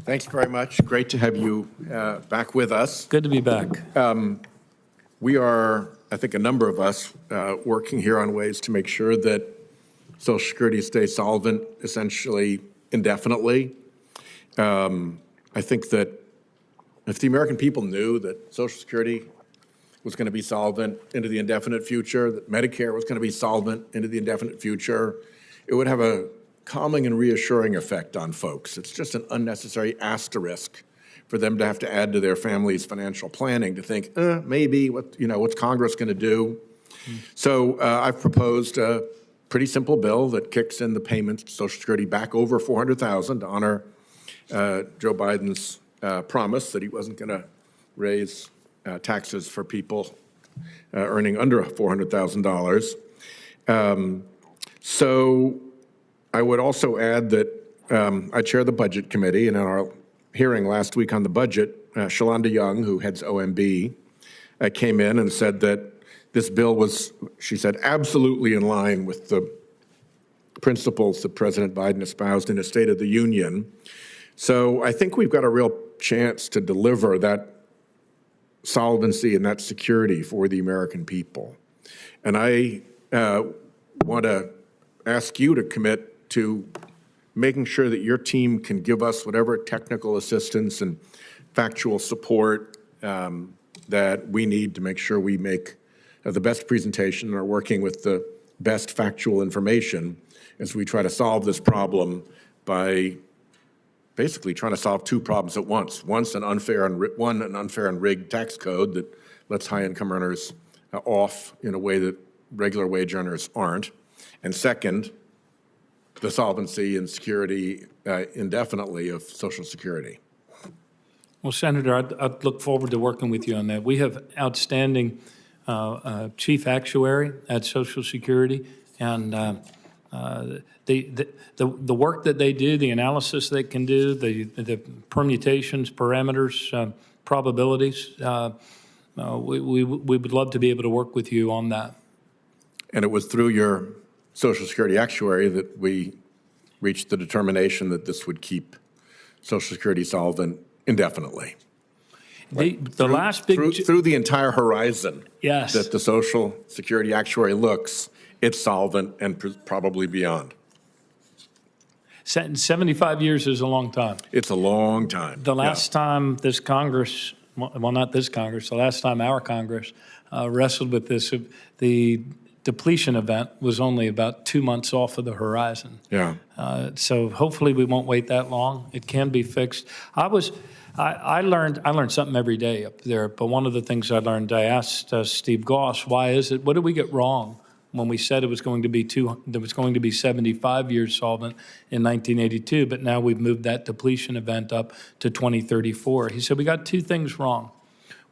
Thanks very much. Great to have you back with us. Good to be back. We are, I think a number of us, working here on ways to make sure that Social Security stays solvent essentially indefinitely. I think that if the American people knew that Social Security was going to be solvent into the indefinite future, that Medicare was going to be solvent into the indefinite future, it would have a calming and reassuring effect on folks. It's just an unnecessary asterisk for them to have to add to their family's financial planning to think, maybe, what's Congress going to do? So I've proposed a pretty simple bill that kicks in the payments to Social Security back over $400,000 to honor Joe Biden's promise that he wasn't going to raise taxes for people earning under $400,000. So I would also add that I chair the Budget Committee, and in our hearing last week on the budget, Shalonda Young, who heads OMB, came in and said that this bill was, she said, absolutely in line with the principles that President Biden espoused in his State of the Union. So I think we've got a real chance to deliver that solvency and that security for the American people. And I want to ask you to commit to making sure that your team can give us whatever technical assistance and factual support that we need to make sure we make the best presentation and are working with the best factual information as we try to solve this problem by basically trying to solve two problems at once. One, an unfair and rigged tax code that lets high-income earners off in a way that regular wage earners aren't. And second, the solvency and security indefinitely of Social Security. Well, Senator, I'd look forward to working with you on that. We have outstanding chief actuary at Social Security, and the work that they do, the analysis they can do, the permutations, parameters, probabilities, we would love to be able to work with you on that. And it was through your Social Security actuary that we reached the determination that this would keep Social Security solvent indefinitely. Through the entire horizon, yes, that the Social Security actuary looks, it's solvent and probably beyond. 75 years is a long time. It's a long time. The last time this Congress, well, not this Congress, the last time our Congress wrestled with this, the depletion event was only about 2 months off of the horizon. Yeah. So hopefully we won't wait that long. It can be fixed. I learned something every day up there, but one of the things I learned, I asked Steve Goss, why is it, what did we get wrong when we said it was going to be 75 years solvent in 1982, but now we've moved that depletion event up to 2034. He said, we got two things wrong.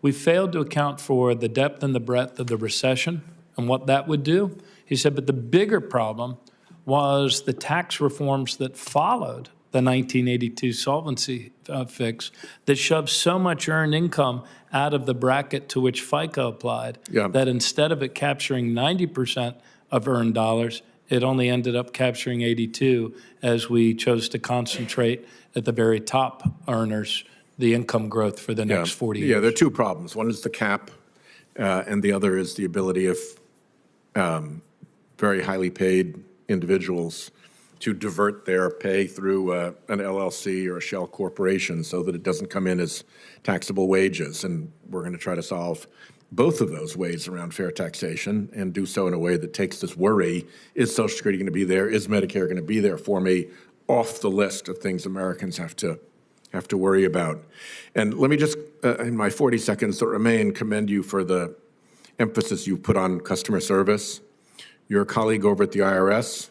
We failed to account for the depth and the breadth of the recession and what that would do. He said, but the bigger problem was the tax reforms that followed the 1982 solvency fix that shoved so much earned income out of the bracket to which FICA applied that instead of it capturing 90% of earned dollars, it only ended up capturing 82 as we chose to concentrate at the very top earners, the income growth for the next 40 years. Yeah, there are two problems. One is the cap, and the other is the ability of very highly paid individuals to divert their pay through an LLC or a shell corporation so that it doesn't come in as taxable wages. And we're going to try to solve both of those ways around fair taxation and do so in a way that takes this worry, is Social Security going to be there, is Medicare going to be there for me, off the list of things Americans have to worry about. And let me just, in my 40 seconds that remain, commend you for the emphasis you put on customer service. Your colleague over at the IRS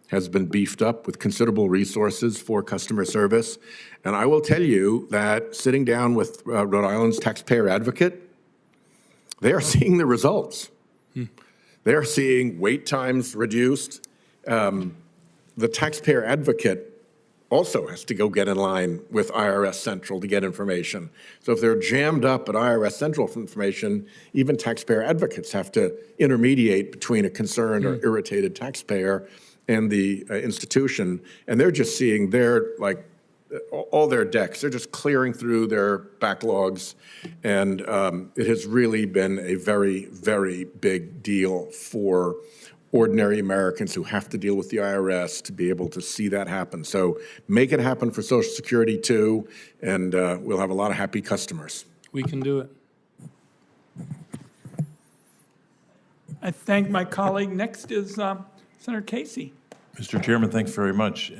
has been beefed up with considerable resources for customer service. And I will tell you that sitting down with Rhode Island's taxpayer advocate, they are seeing the results. They are seeing wait times reduced. The taxpayer advocate also has to go get in line with IRS Central to get information. So if they're jammed up at IRS Central for information, even taxpayer advocates have to intermediate between a concerned or irritated taxpayer and the institution, and they're just seeing their all their decks. They're just clearing through their backlogs, and it has really been a very, very big deal for ordinary Americans who have to deal with the IRS to be able to see that happen. So make it happen for Social Security too, and we'll have a lot of happy customers. We can do it. I thank my colleague. Next is Senator Casey. Mr. Chairman, thanks very much.